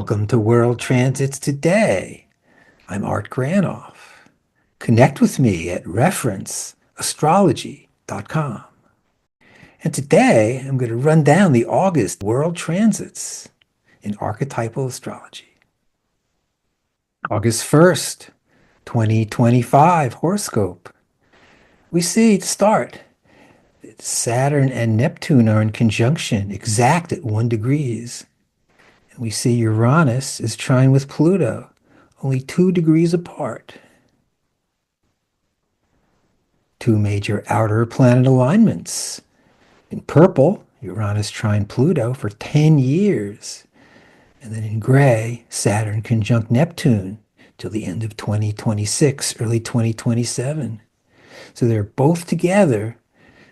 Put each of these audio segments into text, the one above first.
Welcome to World Transits Today. I'm Art Granoff. Connect with me at referenceastrology.com. And today I'm going to run down the August world transits in archetypal astrology. August 1st, 2025 horoscope. We see to start that Saturn and Neptune are in conjunction, exact at 1 degrees. And we see Uranus is trine with Pluto, only 2 degrees apart. Two major outer planet alignments. In purple, Uranus trine Pluto for 10 years. And then in gray, Saturn conjunct Neptune till the end of 2026, early 2027. So they're both together,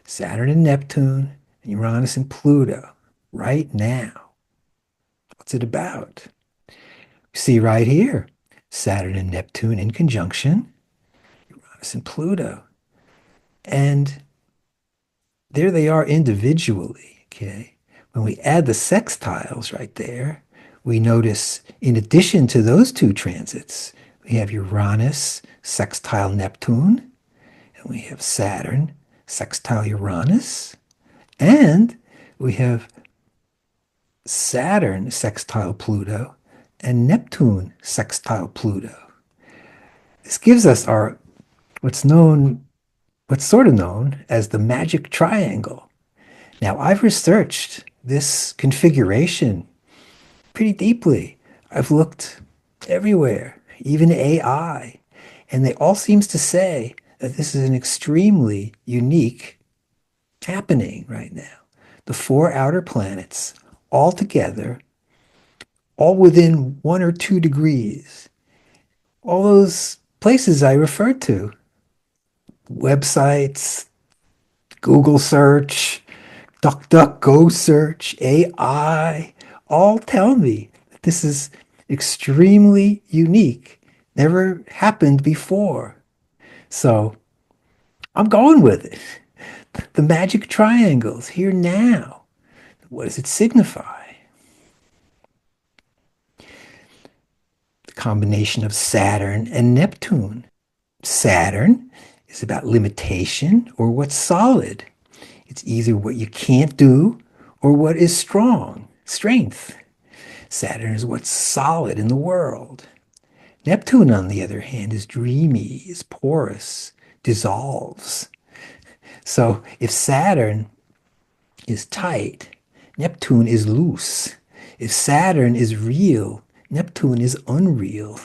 Saturn and Neptune, and Uranus and Pluto, right now. What's it about? See right here, Saturn and Neptune in conjunction, Uranus and Pluto. And there they are individually, okay? When we add the sextiles right there, we notice in addition to those two transits, we have Uranus sextile Neptune, and we have Saturn sextile Uranus, and we have Saturn sextile Pluto and Neptune sextile Pluto. This gives us our what's sort of known as the magic triangle. Now, I've researched this configuration pretty deeply. I've looked everywhere, even AI, and they all seems to say that this is an extremely unique happening right now. The 4 outer planets all together, all within 1 or 2 degrees. All those places I referred to, websites, Google search, DuckDuckGo search, AI, all tell me that this is extremely unique. Never happened before. So I'm going with it. The magic triangles here now. What does it signify? The combination of Saturn and Neptune. Saturn is about limitation or what's solid. It's either what you can't do or what is strong, strength. Saturn is what's solid in the world. Neptune, on the other hand, is dreamy, is porous, dissolves. So if Saturn is tight, Neptune is loose. If Saturn is real, Neptune is unreal.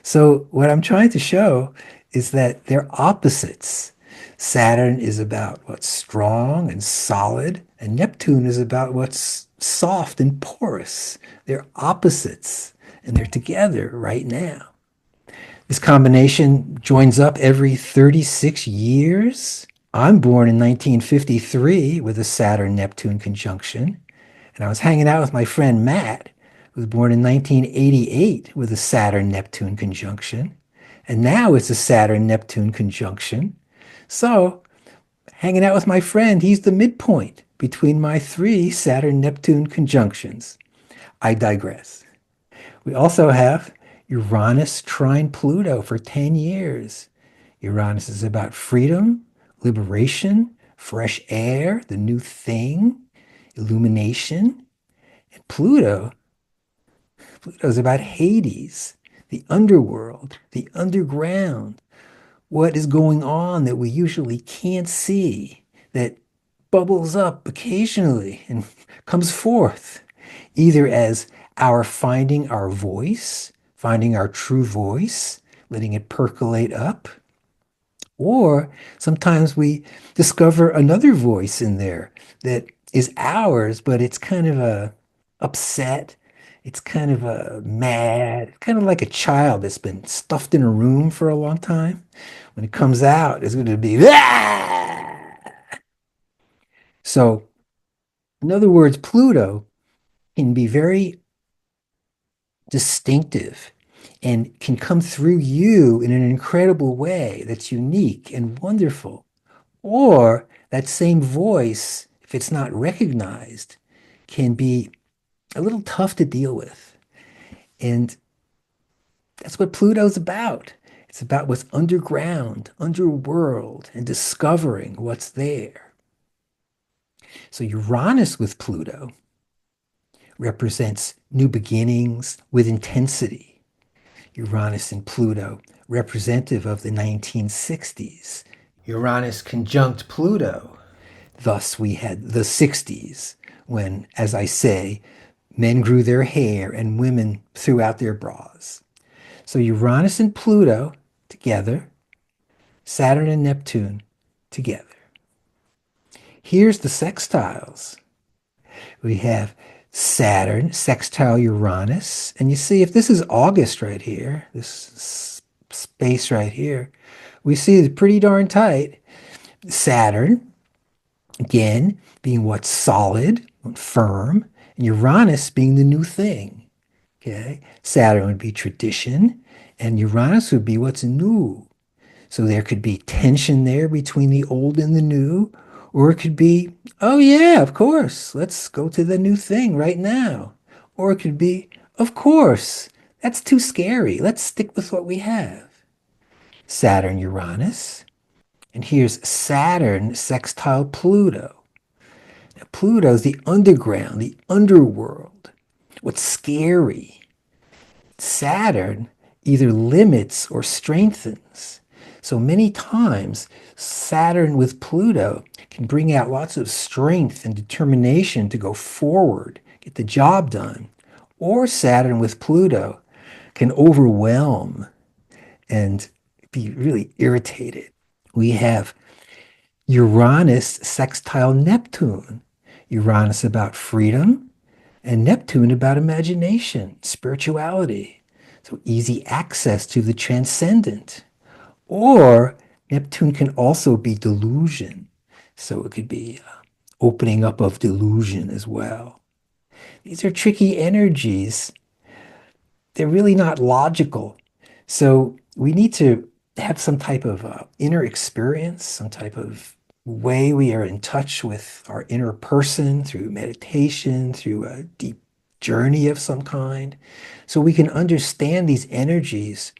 So what I'm trying to show is that they're opposites. Saturn is about what's strong and solid, and Neptune is about what's soft and porous. They're opposites, and they're together right now. This combination joins up every 36 years. I'm born in 1953 with a Saturn-Neptune conjunction, and I was hanging out with my friend Matt, who was born in 1988 with a Saturn-Neptune conjunction. And now it's a Saturn-Neptune conjunction. So, hanging out with my friend, he's the midpoint between my 3 Saturn-Neptune conjunctions. I digress. We also have Uranus trine Pluto for 10 years. Uranus is about freedom, liberation, fresh air, the new thing, illumination. And Pluto is about Hades, the underworld, the underground, what is going on that we usually can't see, that bubbles up occasionally and comes forth, either as our finding our voice, finding our true voice, letting it percolate up, or sometimes we discover another voice in there that is ours, but it's kind of a upset. It's kind of a mad, kind of like a child that's been stuffed in a room for a long time. When it comes out, it's going to be, ah! So, in other words, Pluto can be very distinctive and can come through you in an incredible way that's unique and wonderful. Or that same voice, if it's not recognized, can be a little tough to deal with. And that's what Pluto's about. It's about what's underground, underworld, and discovering what's there. So Uranus with Pluto represents new beginnings with intensity. Uranus and Pluto, representative of the 1960s. Uranus conjunct Pluto. Thus, we had the 60s when, as I say, men grew their hair and women threw out their bras. So Uranus and Pluto together, Saturn and Neptune together. Here's the sextiles. We have Saturn sextile Uranus. And you see, if this is August right here, this space right here, we see it's pretty darn tight. Saturn, again, being what's solid, firm, and Uranus being the new thing. Okay, Saturn would be tradition, and Uranus would be what's new. So there could be tension there between the old and the new, or it could be, oh yeah, of course, let's go to the new thing right now. Or it could be, of course, that's too scary. Let's stick with what we have. Saturn, Uranus. And here's Saturn sextile Pluto. Now, Pluto's the underground, the underworld. What's scary? Saturn either limits or strengthens. So many times, Saturn with Pluto can bring out lots of strength and determination to go forward, get the job done. Or Saturn with Pluto can overwhelm and be really irritated. We have Uranus sextile Neptune. Uranus about freedom, and Neptune about imagination, spirituality. So easy access to the transcendent. Or Neptune can also be delusion. So it could be opening up of delusion as well. These are tricky energies. They're really not logical. So we need to have some type of inner experience, some type of way we are in touch with our inner person through meditation, through a deep journey of some kind, so we can understand these energies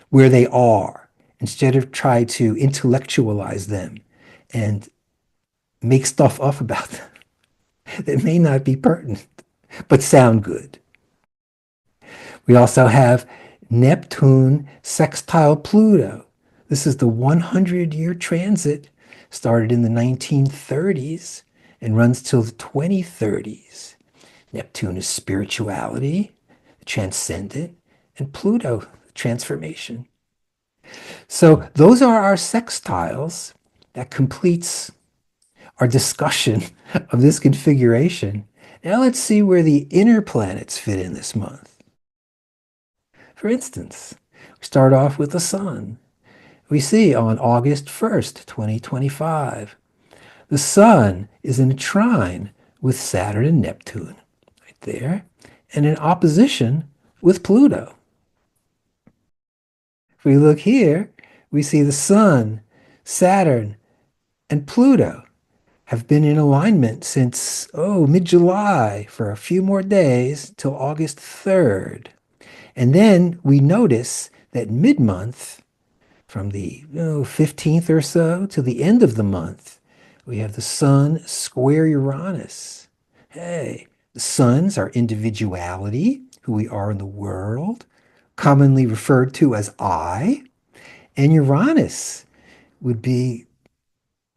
where they are instead of try to intellectualize them and make stuff up about them that may not be pertinent but sound good. We also have Neptune sextile Pluto. This is the 100-year transit, started in the 1930s and runs till the 2030s. Neptune is spirituality, the transcendent, and Pluto, the transformation. So those are our sextiles. That completes our discussion of this configuration. Now let's see where the inner planets fit in this month. For instance, we start off with the Sun. We see on August 1st, 2025, the Sun is in a trine with Saturn and Neptune, right there, and in opposition with Pluto. If we look here, we see the Sun, Saturn, and Pluto have been in alignment since, mid-July for a few more days till August 3rd. And then we notice that mid-month, from the 15th or so to the end of the month, we have the Sun square Uranus. Hey, the Sun's our individuality, who we are in the world, commonly referred to as I, and Uranus would be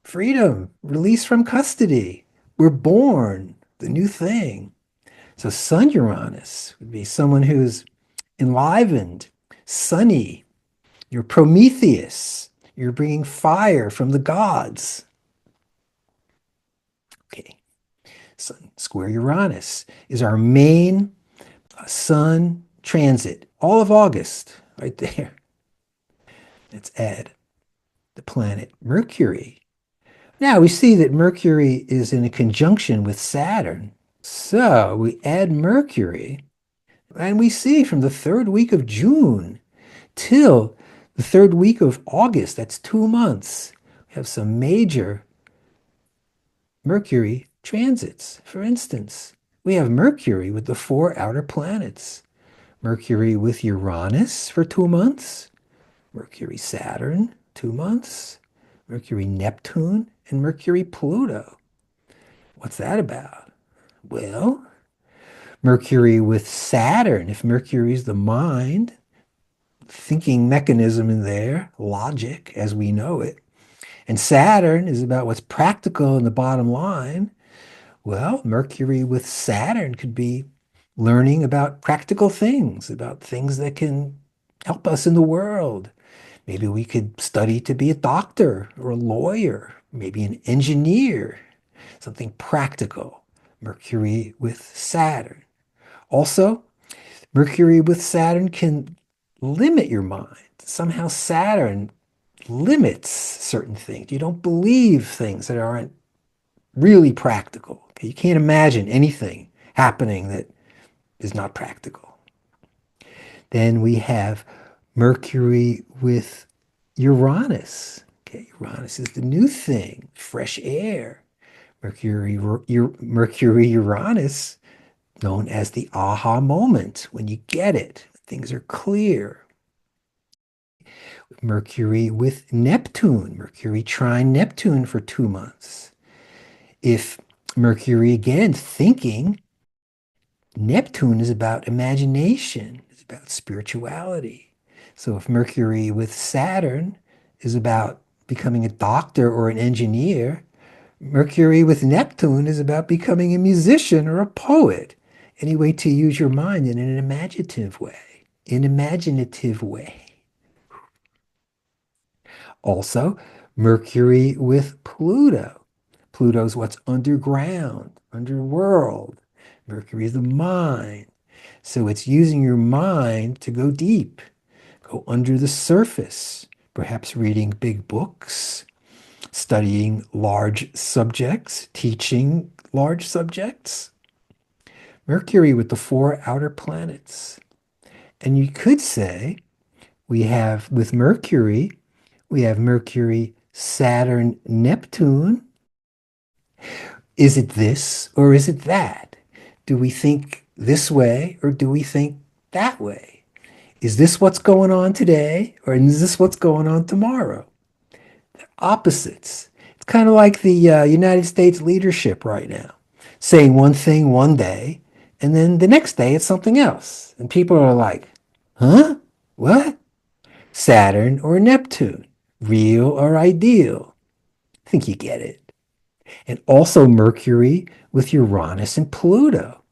freedom, release from custody. We're born, the new thing. So Sun Uranus would be someone who's enlivened, sunny. You're Prometheus. You're bringing fire from the gods. Okay. Sun square Uranus is our main sun transit. All of August, right there. Let's add the planet Mercury. Now we see that Mercury is in a conjunction with Saturn. So we add Mercury, and we see from the third week of June till the third week of August, that's 2 months, we have some major Mercury transits. For instance, we have Mercury with the 4 outer planets. Mercury with Uranus for 2 months, Mercury Saturn, 2 months, Mercury Neptune, and Mercury Pluto. What's that about? Well, Mercury with Saturn, if Mercury is the mind, thinking mechanism in there, logic as we know it, and Saturn is about what's practical in the bottom line. Well, Mercury with Saturn could be learning about practical things, about things that can help us in the world. Maybe we could study to be a doctor or a lawyer, maybe an engineer, something practical. Mercury with Saturn. Also, Mercury with Saturn can limit your mind. Somehow Saturn limits certain things. You don't believe things that aren't really practical. Okay? You can't imagine anything happening that is not practical. Then we have Mercury with Uranus. Okay, Uranus is the new thing, fresh air. Mercury Uranus, known as the aha moment, when you get it, things are clear. Mercury with Neptune, Mercury trine Neptune for 2 months. If Mercury, again, thinking, Neptune is about imagination, it's about spirituality. So if Mercury with Saturn is about becoming a doctor or an engineer, Mercury with Neptune is about becoming a musician or a poet. Any way to use your mind in an imaginative way. An imaginative way. Also, Mercury with Pluto. Pluto's what's underground, underworld. Mercury is the mind. So it's using your mind to go deep, go under the surface, perhaps reading big books, studying large subjects, teaching large subjects. Mercury with the four outer planets. And you could say we have with Mercury, we have Mercury, Saturn, Neptune. Is it this or is it that? Do we think this way or do we think that way? Is this what's going on today or is this what's going on tomorrow? Opposites. It's kind of like the United States leadership right now, saying one thing one day, and then the next day it's something else. And people are like, huh? What? Saturn or Neptune? Real or ideal? I think you get it. And also Mercury with Uranus and Pluto.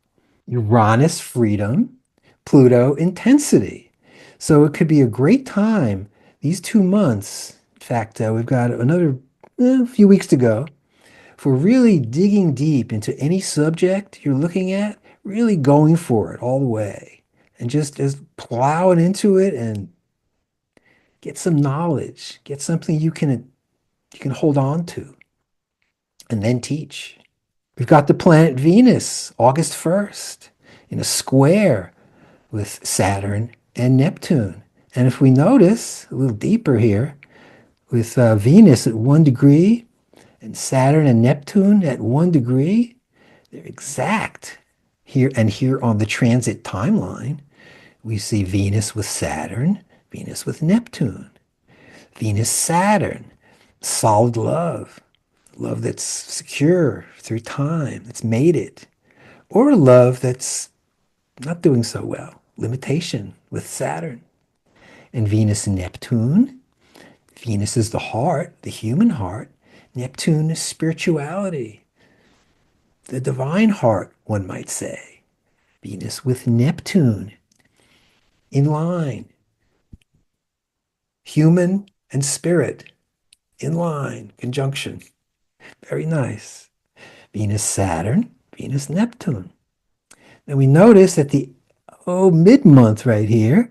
Uranus, freedom, Pluto, intensity. So it could be a great time, these 2 months. In fact, we've got another few weeks to go for really digging deep into any subject you're looking at, really going for it all the way and just plowing into it and get some knowledge, get something you can hold on to and then teach. We've got the planet Venus, August 1st, in a square with Saturn and Neptune. And if we notice a little deeper here, with Venus at 1 degree and Saturn and Neptune at 1 degree, they're exact. Here on the transit timeline, we see Venus with Saturn, Venus with Neptune. Venus, Saturn, solid love, love that's secure through time, that's made it, or love that's not doing so well, limitation with Saturn. And Venus and Neptune, Venus is the heart, the human heart. Neptune is spirituality, the divine heart, one might say. Venus with Neptune in line, human and spirit in line, conjunction. Very nice. Venus, Saturn, Venus, Neptune. Now we notice at the mid-month right here,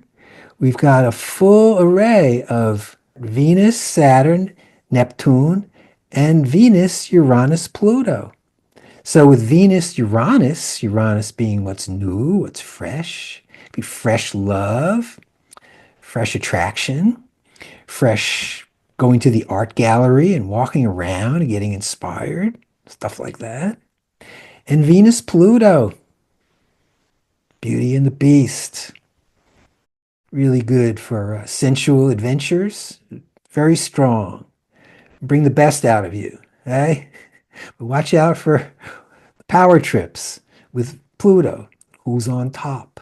we've got a full array of Venus, Saturn, Neptune, and Venus, Uranus, Pluto. So with Venus, Uranus being what's new, what's fresh, be fresh love, fresh attraction, fresh going to the art gallery and walking around and getting inspired, stuff like that. And Venus, Pluto, Beauty and the Beast, really good for sensual adventures. Very strong. Bring the best out of you. Okay? But watch out for power trips with Pluto, who's on top.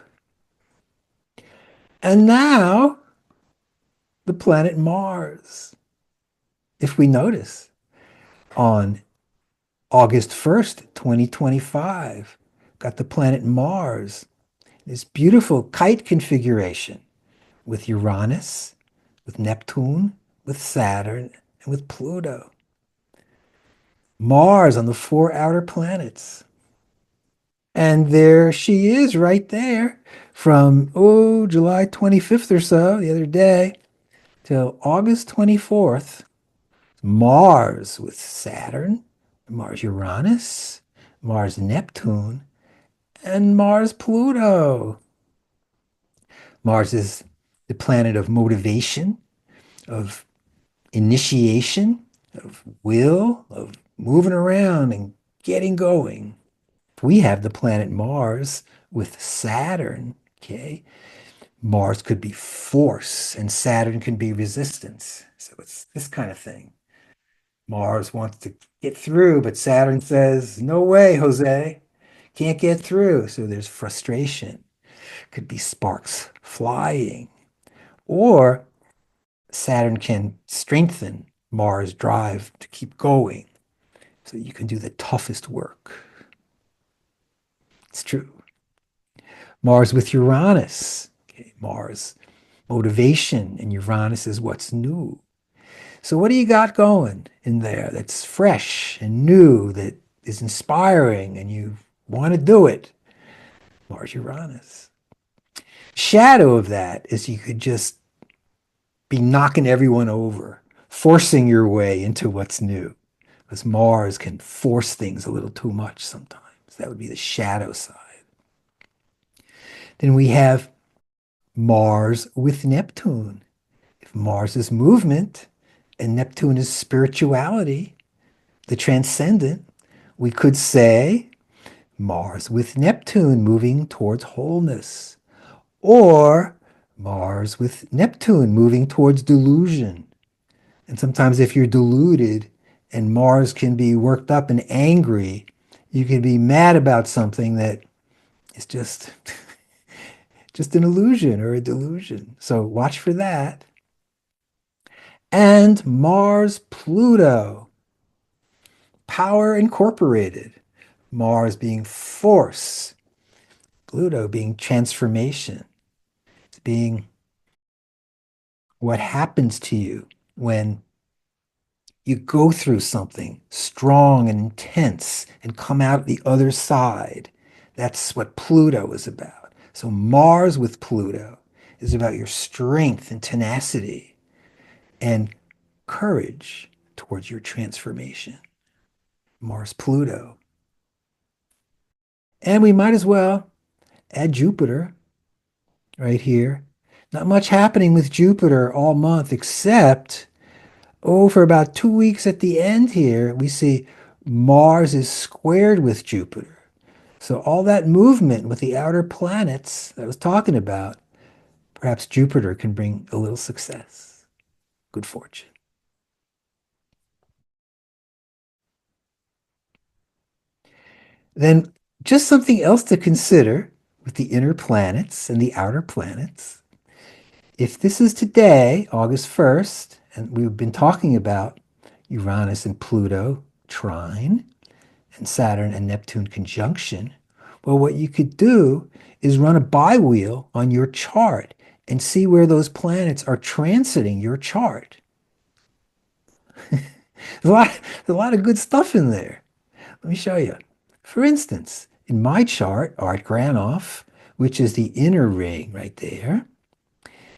And now the planet Mars. If we notice, on August 1st, 2025, got the planet Mars, this beautiful kite configuration with Uranus, with Neptune, with Saturn, and with Pluto. Mars on the four outer planets. And there she is right there from, oh, July 25th or so, the other day, till August 24th. Mars with Saturn, Mars Uranus, Mars Neptune, and Mars Pluto. Mars is the planet of motivation, of initiation, of will, of moving around and getting going. We have the planet Mars with Saturn, okay? Mars could be force and Saturn can be resistance. So it's this kind of thing. Mars wants to get through, but Saturn says, no way, Jose. Can't get through. So there's frustration. Could be sparks flying. Or Saturn can strengthen Mars' drive to keep going so you can do the toughest work. It's true. Mars with Uranus. Okay, Mars, motivation, and Uranus is what's new. So what do you got going in there that's fresh and new, that is inspiring, and you want to do it? Mars Uranus. Shadow of that is you could just be knocking everyone over, forcing your way into what's new. Because Mars can force things a little too much sometimes. That would be the shadow side. Then we have Mars with Neptune. If Mars is movement and Neptune is spirituality, the transcendent, we could say Mars with Neptune moving towards wholeness, or Mars with Neptune moving towards delusion. And sometimes if you're deluded and Mars can be worked up and angry, you can be mad about something that is just an illusion or a delusion. So watch for that. And Mars Pluto, power incorporated. Mars being force, Pluto being transformation. It's being what happens to you when you go through something strong and intense and come out the other side. That's what Pluto is about. So Mars with Pluto is about your strength and tenacity and courage towards your transformation. Mars Pluto. And we might as well add Jupiter right here. Not much happening with Jupiter all month, except, oh, for about 2 weeks at the end here, we see Mars is squared with Jupiter. So all that movement with the outer planets that I was talking about, perhaps Jupiter can bring a little success, good fortune. Then just something else to consider with the inner planets and the outer planets. If this is today, August 1st, and we've been talking about Uranus and Pluto trine and Saturn and Neptune conjunction, well, what you could do is run a bi-wheel on your chart and see where those planets are transiting your chart. There's a lot of good stuff in there. Let me show you. For instance, in my chart, Art Granoff, which is the inner ring right there,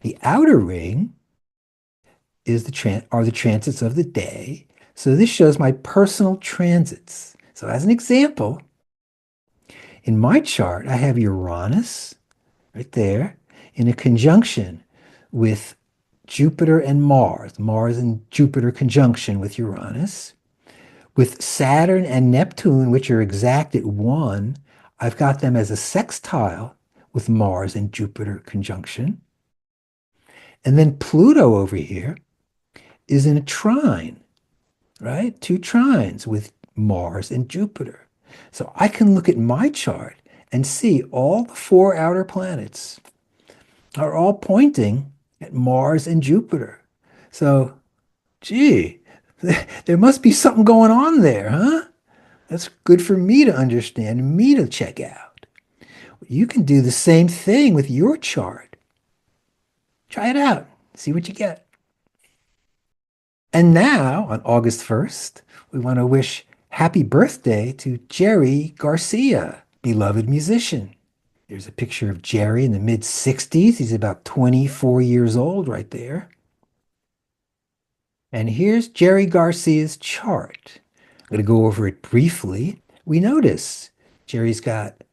the outer ring is are the transits of the day. So this shows my personal transits. So as an example, in my chart, I have Uranus right there in a conjunction with Jupiter and Mars, Mars and Jupiter conjunction with Uranus. With Saturn and Neptune, which are exact at 1, I've got them as a sextile with Mars and Jupiter conjunction. And then Pluto over here is in a trine, right? Two trines with Mars and Jupiter. So I can look at my chart and see all the four outer planets are all pointing at Mars and Jupiter. So, gee, there must be something going on there, huh? That's good for me to understand and me to check out. You can do the same thing with your chart. Try it out, see what you get. And now, on August 1st, we want to wish happy birthday to Jerry Garcia, beloved musician. There's a picture of Jerry in the mid 60s. He's about 24 years old right there. And here's Jerry Garcia's chart. I'm going to go over it briefly. We notice Jerry's got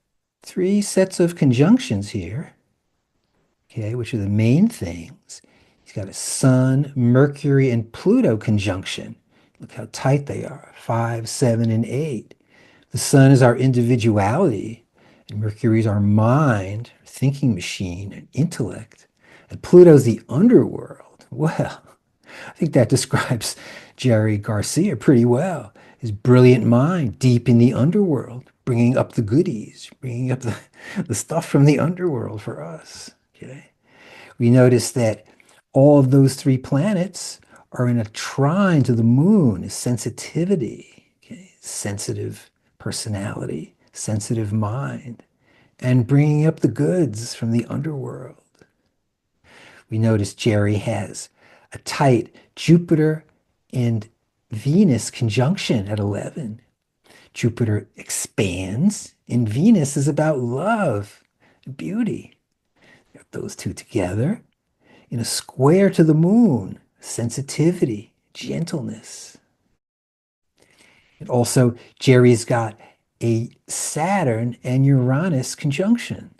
three sets of conjunctions here, okay, which are the main things. He's got a Sun, Mercury, and Pluto conjunction. Look how tight they are, 5, 7, and 8. The Sun is our individuality, and Mercury is our mind, thinking machine, and intellect. And Pluto's the underworld. Well, I think that describes Jerry Garcia pretty well. His brilliant mind deep in the underworld, bringing up the goodies, bringing up the stuff from the underworld for us. Okay. We notice that all of those three planets are in a trine to the moon, is sensitivity, okay? Sensitive personality, sensitive mind, and bringing up the goods from the underworld. We notice Jerry has a tight Jupiter and Venus conjunction at 11. Jupiter expands, and Venus is about love and beauty. Got those two together in a square to the moon, sensitivity, gentleness. And also, Jerry's got a Saturn and Uranus conjunction.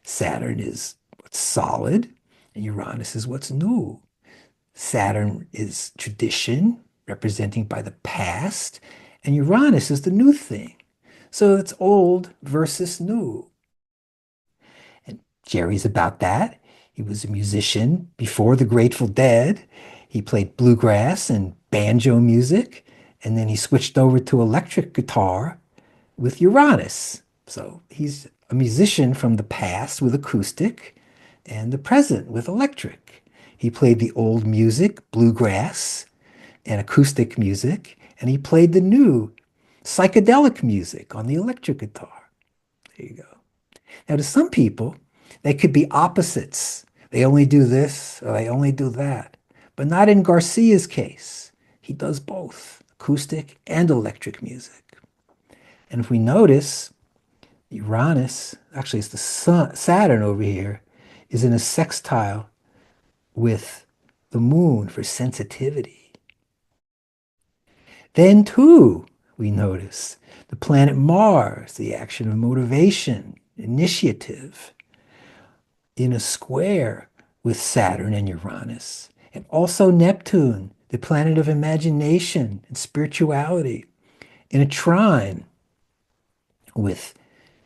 Saturn is what's solid, and Uranus is what's new. Saturn is tradition, representing by the past, and Uranus is the new thing. So it's old versus new. And Jerry's about that. He was a musician before the Grateful Dead. He played bluegrass and banjo music, and then he switched over to electric guitar with Uranus. So he's a musician from the past with acoustic and the present with electric. He played the old music, bluegrass, and acoustic music, and he played the new psychedelic music on the electric guitar. There you go. Now, to some people, they could be opposites. They only do this or they only do that. But not in Garcia's case. He does both acoustic and electric music. And if we notice, Uranus, actually it's the sun, Saturn over here, is in a sextile with the moon for sensitivity. Then too, we notice the planet Mars, the action of motivation, initiative, in a square with Saturn and Uranus. And also Neptune, the planet of imagination and spirituality, in a trine with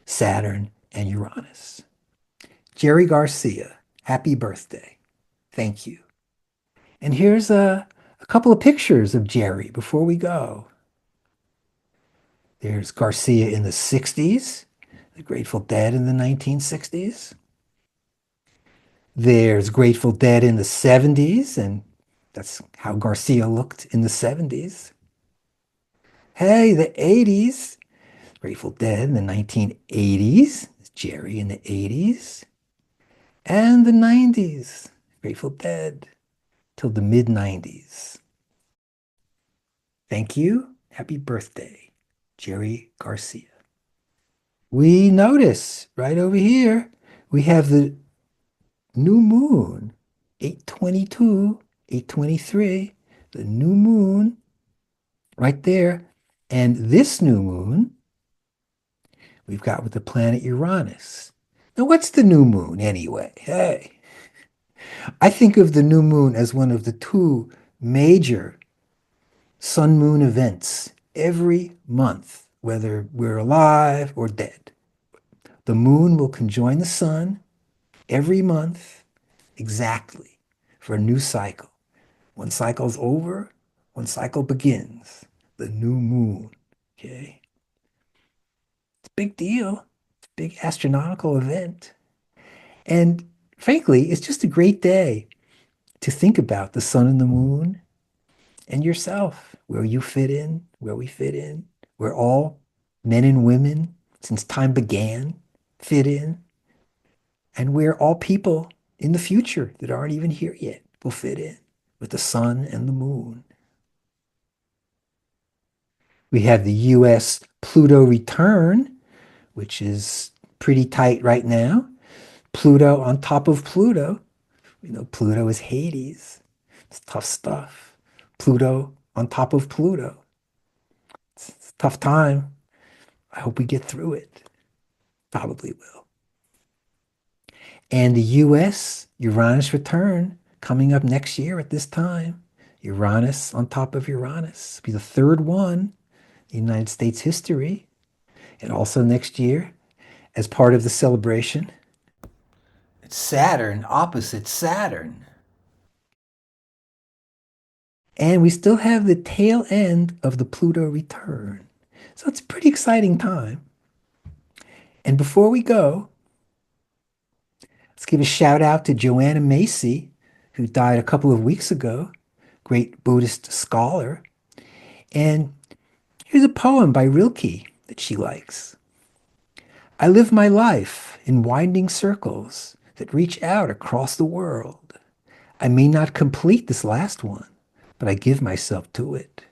Saturn and Uranus. Jerry Garcia, happy birthday. Thank you. And here's a couple of pictures of Jerry before we go. There's Garcia in the 60s, the Grateful Dead in the 1960s. There's Grateful Dead in the 70s, and that's how Garcia looked in the 70s. Hey, the 80s, Grateful Dead in the 1980s, Jerry in the 80s, and the 90s, Grateful Dead till the mid 90s. Thank you. Happy birthday, Jerry Garcia. We notice right over here, we have the new moon, 822, 823, the new moon right there. And this new moon, we've got with the planet Uranus. Now, what's the new moon anyway? Hey, I think of the new moon as one of the two major sun moon events every month, whether we're alive or dead. The moon will conjoin the sun every month, exactly for a new cycle. One cycle's over, one cycle begins. The new moon. Okay? It's a big deal. It's a big astronomical event. And frankly, it's just a great day to think about the sun and the moon and yourself, where you fit in, where we fit in, where all men and women since time began fit in, and where all people in the future that aren't even here yet will fit in with the sun and the moon. We have the US Pluto return, which is pretty tight right now. Pluto on top of Pluto. You know, Pluto is Hades. It's tough stuff. Pluto on top of Pluto. It's a tough time. I hope we get through it. Probably will. And the US Uranus return coming up next year at this time. Uranus on top of Uranus. Be the third one in United States history. And also next year, as part of the celebration, it's Saturn opposite Saturn. And we still have the tail end of the Pluto return. So it's a pretty exciting time. And before we go, let's give a shout out to Joanna Macy, who died a couple of weeks ago, great Buddhist scholar. And here's a poem by Rilke that she likes. I live my life in winding circles that reach out across the world. I may not complete this last one, but I give myself to it.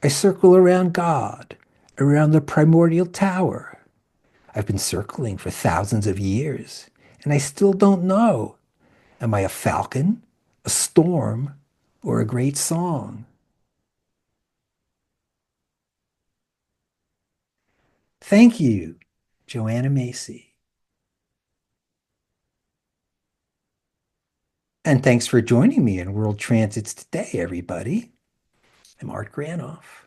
I circle around God, around the primordial tower. I've been circling for thousands of years, and I still don't know. Am I a falcon, a storm, or a great song? Thank you, Joanna Macy. And thanks for joining me in World Transits today, everybody. I'm Art Granoff.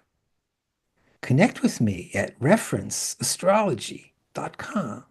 Connect with me at referenceastrology.com.